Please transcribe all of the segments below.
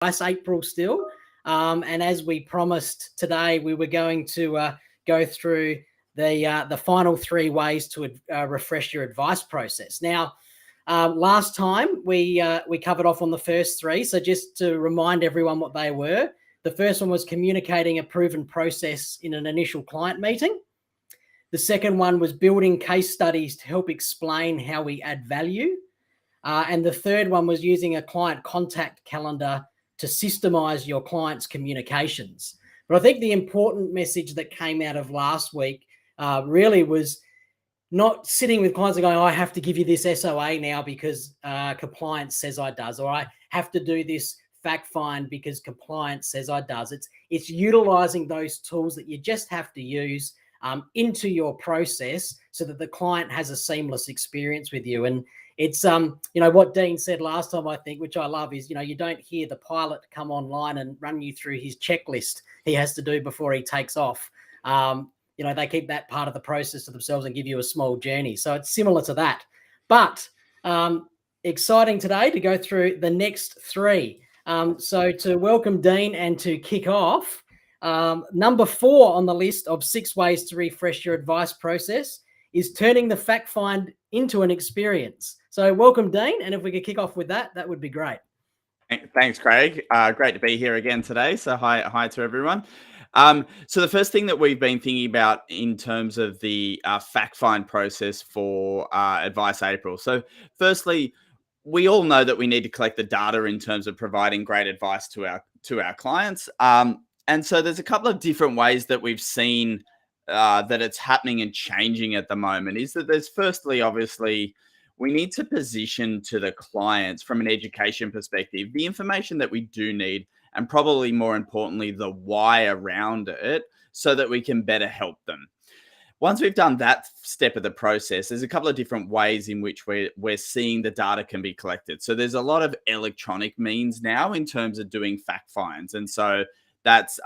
Advice April still. And as we promised today, we were going to go through the final 3 ways to refresh your advice process. Now, last time we covered off on the first 3. So just to remind everyone what they were, the first one was communicating a proven process in an initial client meeting. The second one was building case studies to help explain how we add value. And the third one was using a client contact calendar to systemize your client's communications. But I think the important message that came out of last week really was not sitting with clients and going, I have to give you this SOA now because compliance says I does, or I have to do this fact find because compliance says I does. It's utilizing those tools that you just have to use into your process so that the client has a seamless experience with you. And it's, what Dean said last time, I think, which I love, is, you don't hear the pilot come online and run you through his checklist he has to do before he takes off. They keep that part of the process to themselves and give you a small journey. So it's similar to that. But exciting today to go through the next 3. So to welcome Dean and to kick off, number 4 on the list of 6 ways to refresh your advice process is turning the fact find into an experience. So welcome, Dean. And if we could kick off with that, that would be great. Thanks, Craig. Great to be here again today. So hi to everyone. So the first thing that we've been thinking about in terms of the fact find process for Advice April. So firstly, we all know that we need to collect the data in terms of providing great advice to our clients. And so there's a couple of different ways that we've seen that it's happening and changing at the moment. Is that there's firstly, obviously, we need to position to the clients from an education perspective the information that we do need, and probably more importantly, the why around it, so that we can better help them. Once we've done that step of the process, there's a couple of different ways in which we're seeing the data can be collected. So there's a lot of electronic means now in terms of doing fact finds. And so that's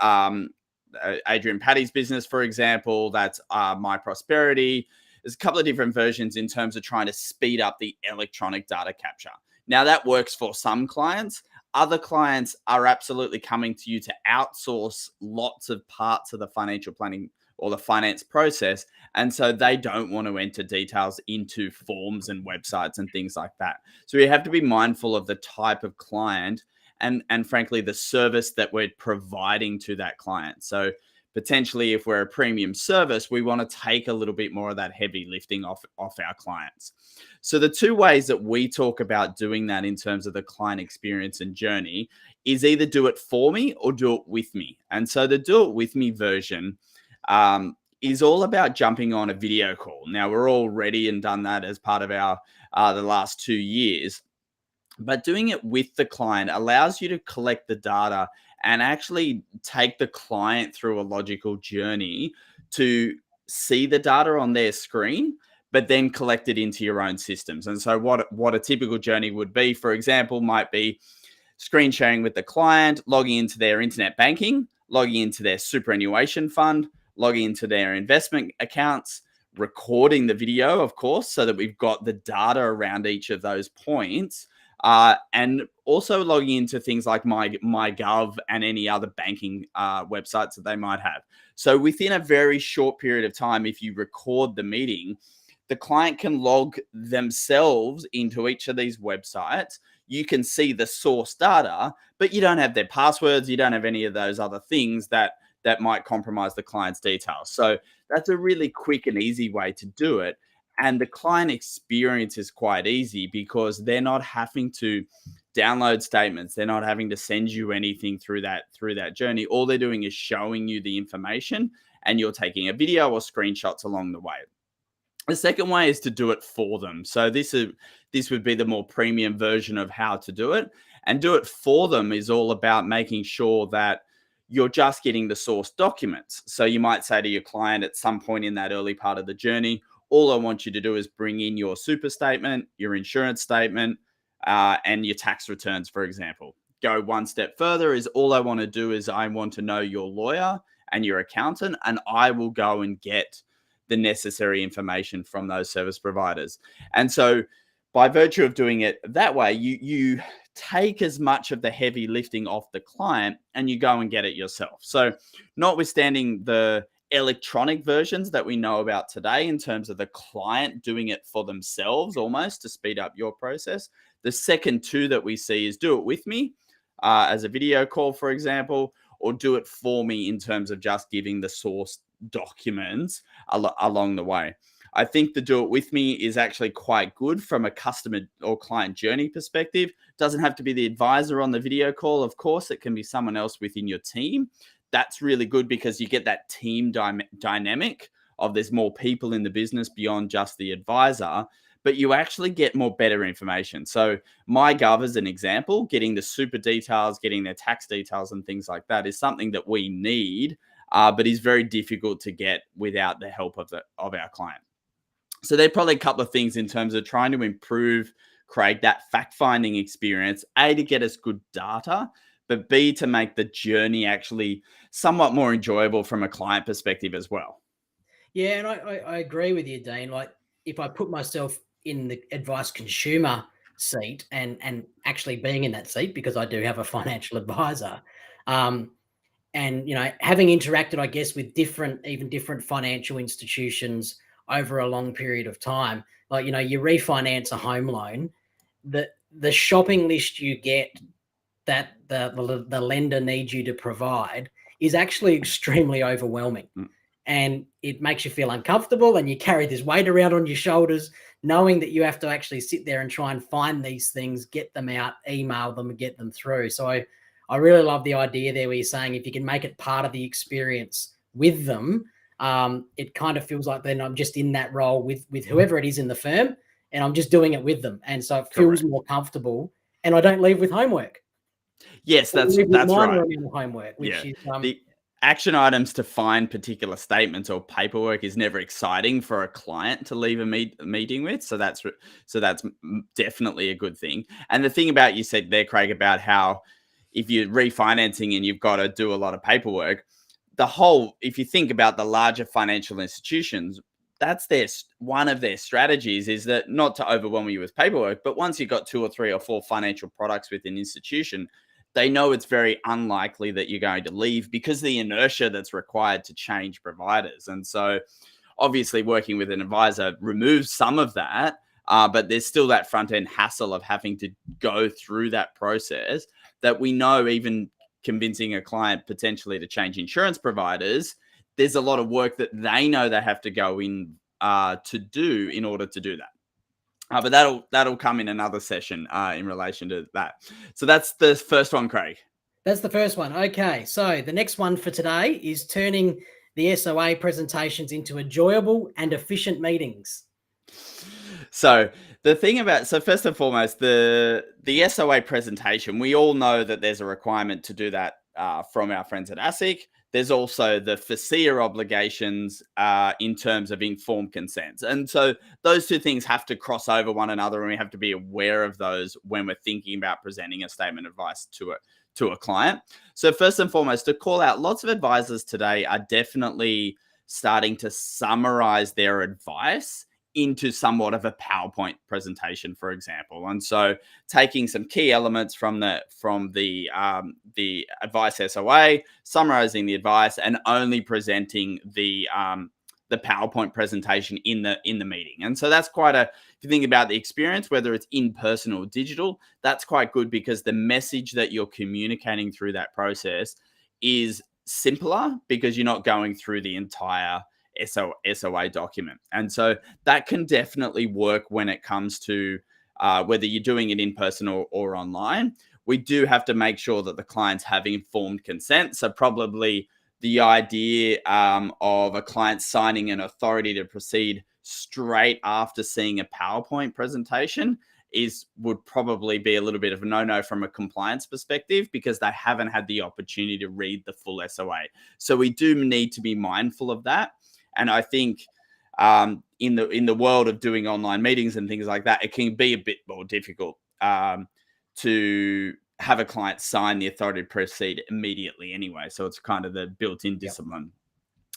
Adrian Patty's business, for example. That's My Prosperity. There's a couple of different versions in terms of trying to speed up the electronic data capture. Now, that works for some clients. Other clients are absolutely coming to you to outsource lots of parts of the financial planning or the finance process. And so they don't want to enter details into forms and websites and things like that. So we have to be mindful of the type of client and frankly, the service that we're providing to that client. So potentially, if we're a premium service, we want to take a little bit more of that heavy lifting off our clients. So the 2 ways that we talk about doing that in terms of the client experience and journey is either do it for me or do it with me. And so the do it with me version is all about jumping on a video call. Now, we're all ready and done that as part of our the last 2 years. But doing it with the client allows you to collect the data and actually take the client through a logical journey to see the data on their screen, but then collect it into your own systems. And so what a typical journey would be, for example, might be screen sharing with the client, logging into their internet banking, logging into their superannuation fund, logging into their investment accounts, recording the video, of course, so that we've got the data around each of those points. And also logging into things like MyGov and any other banking websites that they might have. So within a very short period of time, if you record the meeting, the client can log themselves into each of these websites. You can see the source data, but you don't have their passwords. You don't have any of those other things that might compromise the client's details. So that's a really quick and easy way to do it. And the client experience is quite easy because they're not having to download statements. They're not having to send you anything through that journey. All they're doing is showing you the information, and you're taking a video or screenshots along the way. The second way is to do it for them. So this would be the more premium version of how to do it. And do it for them is all about making sure that you're just getting the source documents. So you might say to your client at some point in that early part of the journey, all I want you to do is bring in your super statement, your insurance statement, and your tax returns, for example. Go one step further is all I want to do is I want to know your lawyer and your accountant, and I will go and get the necessary information from those service providers. And so by virtue of doing it that way, you take as much of the heavy lifting off the client and you go and get it yourself. So notwithstanding the electronic versions that we know about today in terms of the client doing it for themselves almost to speed up your process, the second two that we see is do it with me as a video call, for example, or do it for me in terms of just giving the source documents along the way. I think the do it with me is actually quite good from a customer or client journey perspective. Doesn't have to be the advisor on the video call, of course. It can be someone else within your team. That's really good because you get that team dynamic of there's more people in the business beyond just the advisor, but you actually get more better information. So MyGov, as an example, getting the super details, getting their tax details and things like that is something that we need, but is very difficult to get without the help of our client. So there are probably a couple of things in terms of trying to improve, Craig, that fact-finding experience, A, to get us good data, but B, to make the journey actually somewhat more enjoyable from a client perspective as well. Yeah, and I agree with you, Dean. Like, if I put myself in the advice consumer seat and actually being in that seat, because I do have a financial advisor, and having interacted, I guess, with even different financial institutions over a long period of time, like you refinance a home loan, the shopping list you get that the lender needs you to provide is actually extremely overwhelming. And it makes you feel uncomfortable, and you carry this weight around on your shoulders, knowing that you have to actually sit there and try and find these things, get them out, email them, and get them through. So I really love the idea there where you're saying if you can make it part of the experience with them, it kind of feels like then I'm just in that role with whoever it is in the firm, and I'm just doing it with them. And so it feels more comfortable, and I don't leave with homework. Yes, that's right. Homework, which is the action items to find particular statements or paperwork is never exciting for a client to leave a meeting with. So that's definitely a good thing. And the thing about you said there, Craig, about how if you're refinancing and you've got to do a lot of paperwork, if you think about the larger financial institutions, that's one of their strategies is that not to overwhelm you with paperwork, but once you've got 2 or 3 or 4 financial products within an institution, they know it's very unlikely that you're going to leave because the inertia that's required to change providers. And so obviously working with an advisor removes some of that, but there's still that front end hassle of having to go through that process that we know even convincing a client potentially to change insurance providers, there's a lot of work that they know they have to go in to do in order to do that. But that'll come in another session in relation to that. So that's the first one, Craig. That's the first one. Okay, so the next one for today is turning the SOA presentations into enjoyable and efficient meetings. So first and foremost, the SOA presentation, we all know that there's a requirement to do that from our friends at ASIC. There's also the FASEA obligations in terms of informed consents. And so those two things have to cross over one another, and we have to be aware of those when we're thinking about presenting a statement of advice to a client. So first and foremost, to call out, lots of advisors today are definitely starting to summarize their advice into somewhat of a PowerPoint presentation, for example. And so taking some key elements from the advice SOA, summarizing the advice, and only presenting the PowerPoint presentation in the meeting. And so that's if you think about the experience, whether it's in person or digital, that's quite good because the message that you're communicating through that process is simpler because you're not going through the entire SOA document. And so that can definitely work when it comes to whether you're doing it in person or online. We do have to make sure that the clients have informed consent. So probably the idea of a client signing an authority to proceed straight after seeing a PowerPoint presentation would probably be a little bit of a no-no from a compliance perspective because they haven't had the opportunity to read the full SOA. So we do need to be mindful of that. And I think in the world of doing online meetings and things like that, it can be a bit more difficult to have a client sign the authority to proceed immediately anyway. So it's kind of the built-in discipline.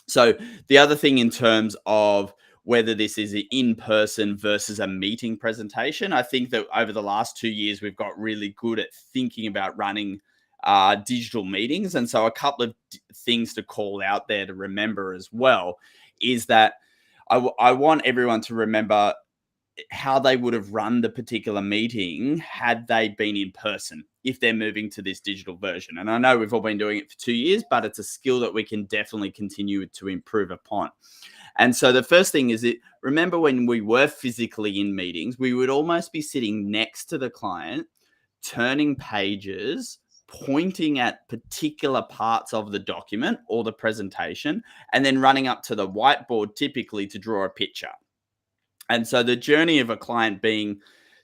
So the other thing in terms of whether this is in person versus a meeting presentation. I think that over the last 2 years, we've got really good at thinking about running digital meetings. And so a couple of things to call out there to remember as well is that I want everyone to remember how they would have run the particular meeting had they been in person if they're moving to this digital version. And I know we've all been doing it for 2 years, but it's a skill that we can definitely continue to improve upon. And so the first thing is remember when we were physically in meetings, we would almost be sitting next to the client, turning pages, pointing at particular parts of the document or the presentation, and then running up to the whiteboard typically to draw a picture. And so the journey of a client being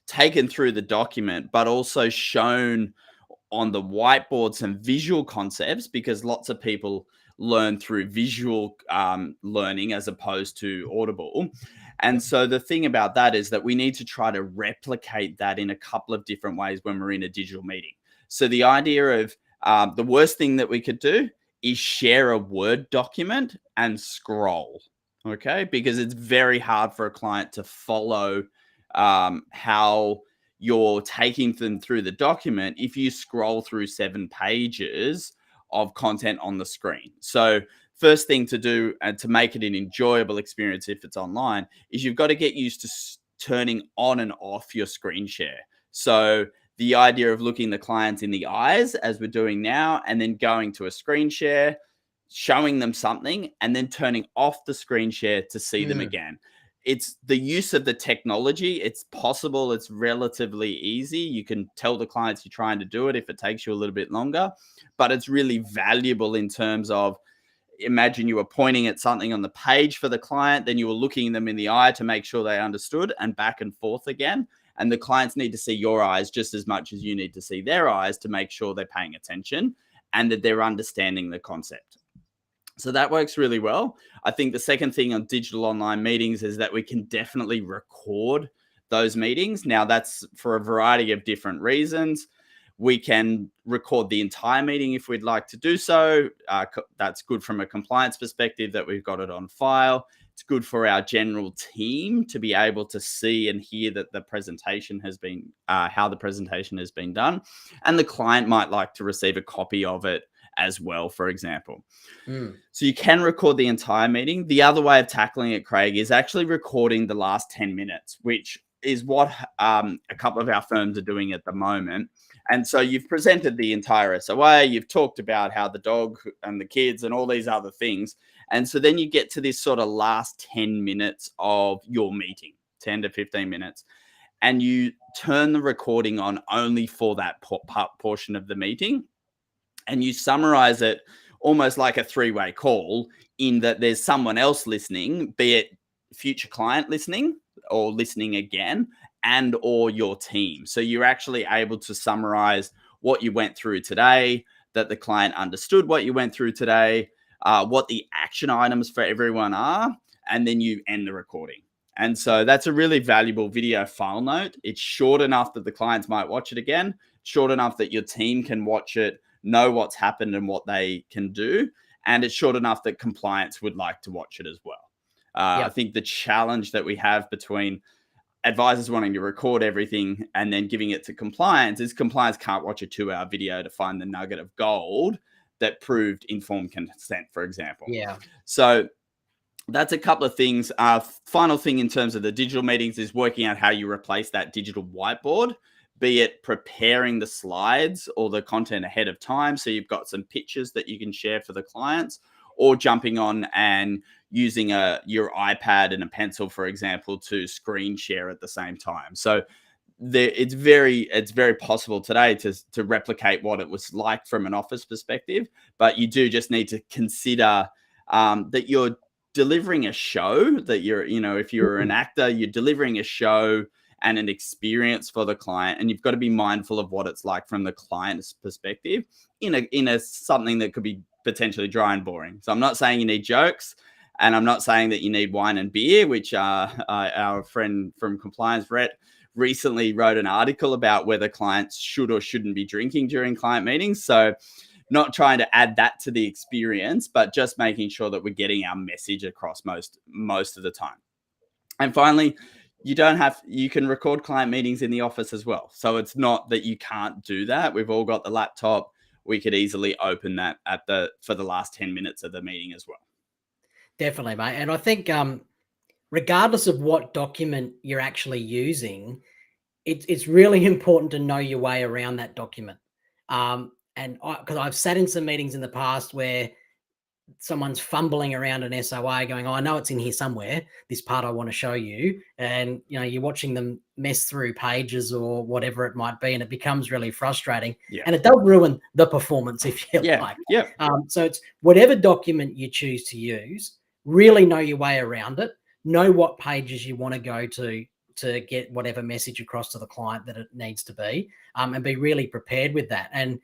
taken through the document, but also shown on the whiteboard some visual concepts, because lots of people learn through visual learning as opposed to audible. And so the thing about that is that we need to try to replicate that in a couple of different ways when we're in a digital meeting. So the idea of the worst thing that we could do is share a Word document and scroll. Okay, because it's very hard for a client to follow how you're taking them through the document if you scroll through 7 pages of content on the screen. So first thing to do and to make it an enjoyable experience if it's online is you've got to get used to turning on and off your screen share. So the idea of looking the clients in the eyes as we're doing now, and then going to a screen share, showing them something, and then turning off the screen share to see them again. It's the use of the technology. It's possible. It's relatively easy. You can tell the clients you're trying to do it if it takes you a little bit longer, but it's really valuable in terms of, imagine you were pointing at something on the page for the client, then you were looking them in the eye to make sure they understood, and back and forth again. And the clients need to see your eyes just as much as you need to see their eyes to make sure they're paying attention and that they're understanding the concept. So that works really well. I think the second thing on digital online meetings is that we can definitely record those meetings. Now, that's for a variety of different reasons. We can record the entire meeting if we'd like to do so. That's good from a compliance perspective that we've got it on file. It's good for our general team to be able to see and hear that the presentation has been, how the presentation has been done. And the client might like to receive a copy of it as well, for example. So you can record the entire meeting. The other way of tackling it, Craig, is actually recording the last 10 minutes, which is what a couple of our firms are doing at the moment. And so you've presented the entire SOA, you've talked about how the dog and the kids and all these other things. And so then you get to this sort of last 10 minutes of your meeting, 10 to 15 minutes, and you turn the recording on only for that portion of the meeting. And you summarize it almost like a 3-way call, in that there's someone else listening, be it future client listening or listening again, and or your team. So you're actually able to summarize what you went through today, that the client understood what you went through today, what the action items for everyone are, and then you end the recording. And so that's a really valuable video file note. It's short enough that the clients might watch it again, short enough that your team can watch it, know what's happened and what they can do. And it's short enough that compliance would like to watch it as well. I think the challenge that we have between advisors wanting to record everything and then giving it to compliance is compliance can't watch a 2-hour video to find the nugget of gold that proved informed consent, for example. So that's a couple of things. Final thing in terms of the digital meetings is working out how you replace that digital whiteboard, be it preparing the slides or the content ahead of time, so you've got some pictures that you can share for the clients, or jumping on and using your iPad and a pencil, for example, to screen share at the same time. So it's very possible today to replicate what it was like from an office perspective, but you do just need to consider that you're delivering a show, that if you're an actor, you're delivering a show and an experience for the client, and you've got to be mindful of what it's like from the client's perspective in a something that could be potentially dry and boring. So I'm not saying you need jokes, and I'm not saying that you need wine and beer, which our friend from compliance, Rhett, recently wrote an article about whether clients should or shouldn't be drinking during client meetings. So not trying to add that to the experience, but just making sure that we're getting our message across most of the time. And finally, you can record client meetings in the office as well. So it's not that you can't do that. We've all got the laptop. We could easily open that for the last 10 minutes of the meeting as well. Definitely, mate. And I think regardless of what document you're actually using, it's really important to know your way around that document. And because I've sat in some meetings in the past where someone's fumbling around an SOA going, oh, I know it's in here somewhere, this part I want to show you. And, you're watching them mess through pages or whatever it might be. And it becomes really frustrating. Yeah. And it does ruin the performance, if you like. Yeah. So it's whatever document you choose to use, really know your way around it, know what pages you want to go to get whatever message across to the client that it needs to be, and be really prepared with that. And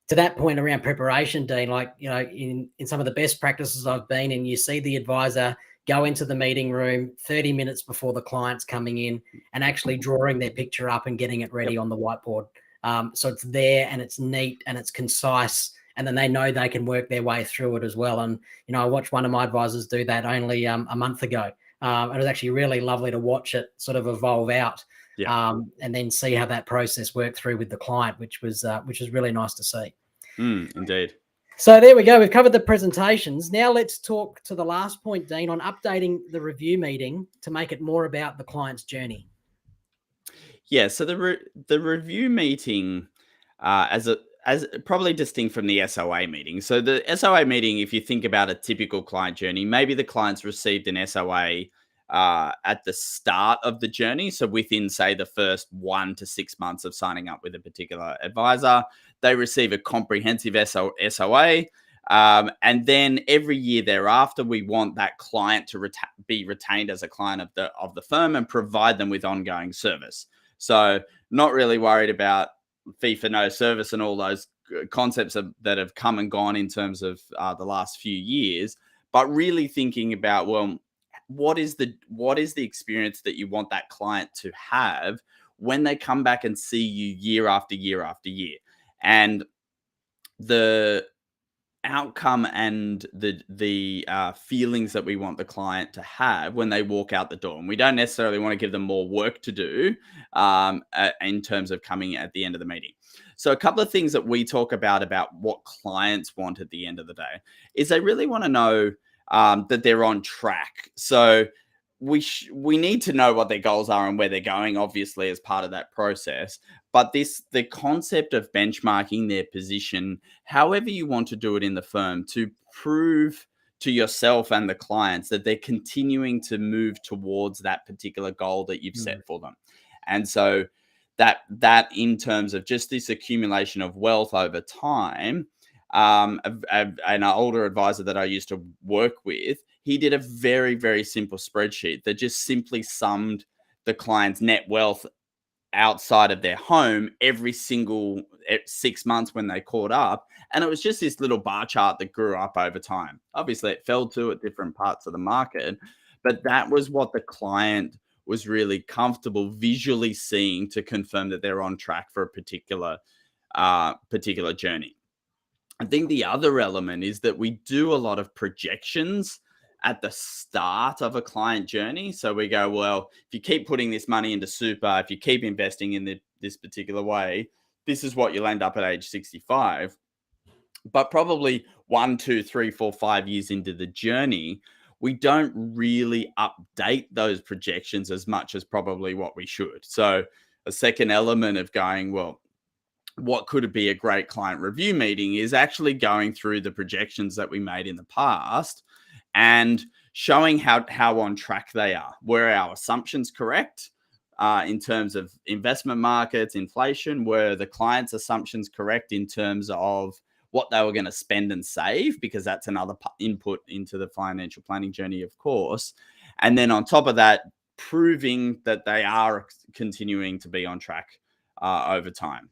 to that point around preparation, Dean, like, in some of the best practices I've been in, you see the advisor go into the meeting room 30 minutes before the client's coming in and actually drawing their picture up and getting it ready on the whiteboard. So it's there and it's neat and it's concise, and then they know they can work their way through it as well. And, I watched one of my advisors do that only a month ago. It was actually really lovely to watch it sort of evolve out. And then see how that process worked through with the client, which was really nice to see. Indeed. So there we go. We've covered the presentations. Now let's talk to the last point, Dean, on updating the review meeting to make it more about the client's journey. Yeah. So the review meeting, as probably distinct from the SOA meeting. So the SOA meeting, if you think about a typical client journey, maybe the client's received an SOA at the start of the journey. So within, say, the first 1 to 6 months of signing up with a particular advisor, they receive a comprehensive SOA. And then every year thereafter, we want that client to be retained as a client of the firm and provide them with ongoing service. So not really worried about fee for no service and all those concepts that have come and gone in terms of the last few years, but really thinking about, well, what is the experience that you want that client to have when they come back and see you year after year after year, and the outcome and the feelings that we want the client to have when they walk out the door. And we don't necessarily want to give them more work to do in terms of coming at the end of the meeting. So a couple of things that we talk about what clients want at the end of the day is they really want to know that they're on track. So we need to know what their goals are and where they're going, obviously, as part of that process. But the concept of benchmarking their position, however you want to do it in the firm, to prove to yourself and the clients that they're continuing to move towards that particular goal that you've set for them. And so that in terms of just this accumulation of wealth over time, an older advisor that I used to work with, he did a very, very simple spreadsheet that just simply summed the client's net wealth outside of their home every single 6 months when they caught up. And it was just this little bar chart that grew up over time. Obviously, it fell to at different parts of the market, but that was what the client was really comfortable visually seeing to confirm that they're on track for a particular journey. I think the other element is that we do a lot of projections at the start of a client journey. So we go, well, if you keep putting this money into super, if you keep investing in this particular way, this is what you'll end up at age 65. But probably 1, 2, 3, 4, 5 years into the journey, we don't really update those projections as much as probably what we should. So a second element of going, well, what could be a great client review meeting is actually going through the projections that we made in the past and showing how on track they are. Were our assumptions correct in terms of investment markets, inflation? Were the client's assumptions correct in terms of what they were going to spend and save? Because that's another input into the financial planning journey, of course. And then on top of that, proving that they are continuing to be on track over time.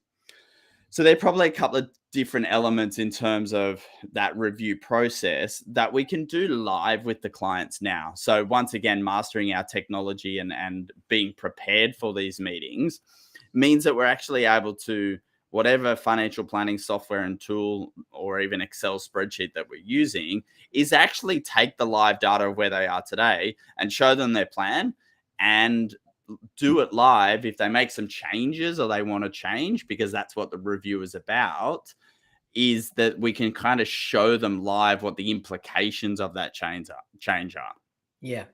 So there are probably a couple of different elements in terms of that review process that we can do live with the clients now. So once again, mastering our technology and being prepared for these meetings means that we're actually able to, whatever financial planning software and tool or even Excel spreadsheet that we're using, is actually take the live data of where they are today and show them their plan and do it live. If they make some changes or they want to change, because that's what the review is about, is that we can kind of show them live what the implications of that change are. Yeah.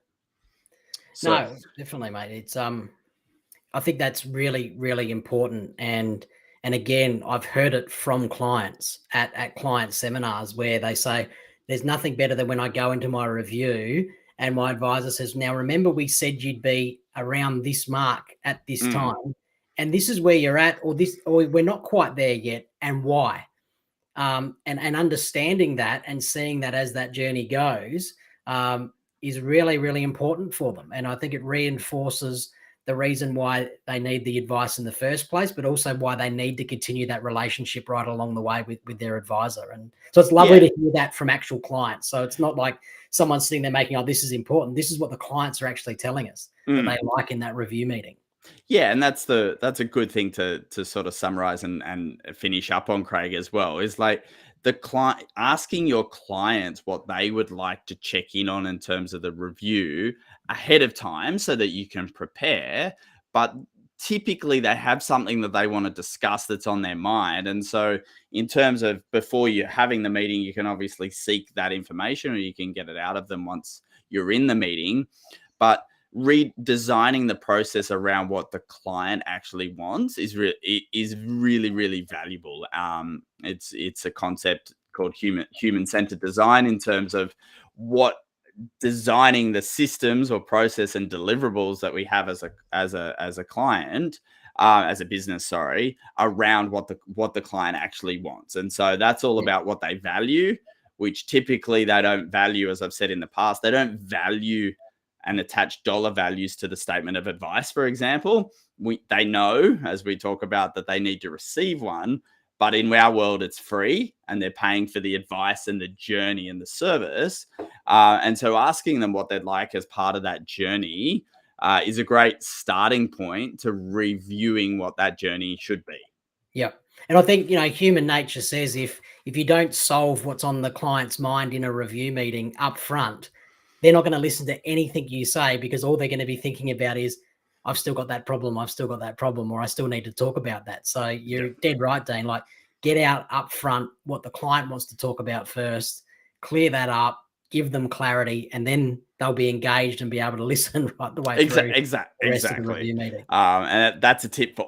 So, No, definitely, mate. It's I think that's really, really important. And again, I've heard it from clients at client seminars where they say, there's nothing better than when I go into my review and my advisor says, now remember we said you'd be around this mark at this time, and this is where you're at, or we're not quite there yet, and why. And understanding that and seeing that as that journey goes is really, really important for them. And I think it reinforces the reason why they need the advice in the first place, but also why they need to continue that relationship right along the way with their advisor. And so it's lovely to hear that from actual clients. So it's not like someone's sitting there making, oh, this is important. This is what the clients are actually telling us that they like in that review meeting. Yeah, and that's a good thing to sort of summarize and finish up on, Craig, as well, is like the client, asking your clients what they would like to check in on in terms of the review ahead of time so that you can prepare. But typically they have something that they want to discuss that's on their mind. And so in terms of before you're having the meeting, you can obviously seek that information or you can get it out of them once you're in the meeting. But redesigning the process around what the client actually wants is really, really valuable. It's a concept called human-centered design in terms of what designing the systems or process and deliverables that we have as a client, as a business, around what the client actually wants. And so that's all about what they value, which typically they don't value, as I've said in the past, they don't value and attach dollar values to the statement of advice, for example. They know, as we talk about, that they need to receive one, but in our world, it's free and they're paying for the advice and the journey and the service. And so asking them what they'd like as part of that journey is a great starting point to reviewing what that journey should be. Yep. And I think, human nature says if you don't solve what's on the client's mind in a review meeting up front, they're not going to listen to anything you say, because all they're going to be thinking about is, I've still got that problem, or I still need to talk about that. So you're dead right, Dean. Like, get out up front what the client wants to talk about first, clear that up, give them clarity, and then they'll be engaged and be able to listen right the way through the rest of the review meeting. And that's a tip for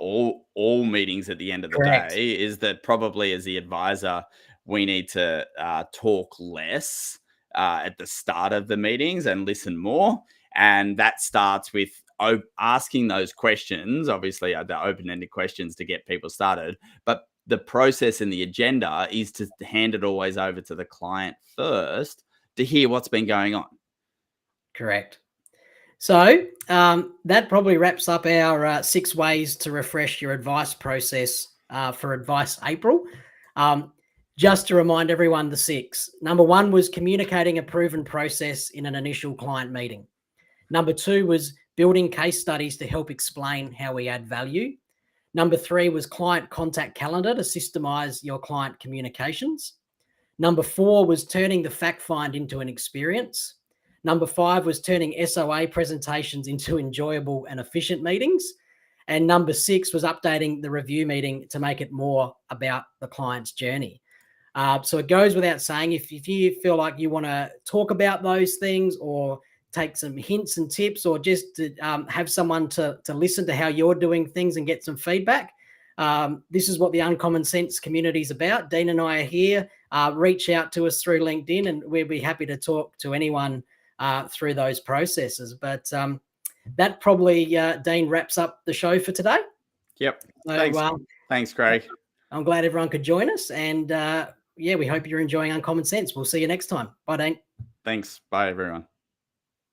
all meetings at the end of the day, is that probably as the advisor, we need to talk less at the start of the meetings and listen more. And that starts with asking those questions, obviously the open-ended questions to get people started. But the process and the agenda is to hand it always over to the client first to hear what's been going on. Correct. So that probably wraps up our 6 ways to refresh your advice process for Advice April. Just to remind everyone, the 6. Number 1 was communicating a proven process in an initial client meeting. Number 2 was building case studies to help explain how we add value. Number 3 was client contact calendar to systemize your client communications. Number 4 was turning the fact find into an experience. Number 5 was turning SOA presentations into enjoyable and efficient meetings. And number 6 was updating the review meeting to make it more about the client's journey. So it goes without saying, if you feel like you want to talk about those things or take some hints and tips, or just to have someone to listen to how you're doing things and get some feedback, this is what the UncommonCents community is about. Dean and I are here. Reach out to us through LinkedIn and we'll be happy to talk to anyone through those processes. But that probably, Dean, wraps up the show for today. Yep. So, thanks, Craig. I'm glad everyone could join us. And we hope you're enjoying UncommonCents. We'll see you next time. Bye, Dean. Thanks. Bye, everyone.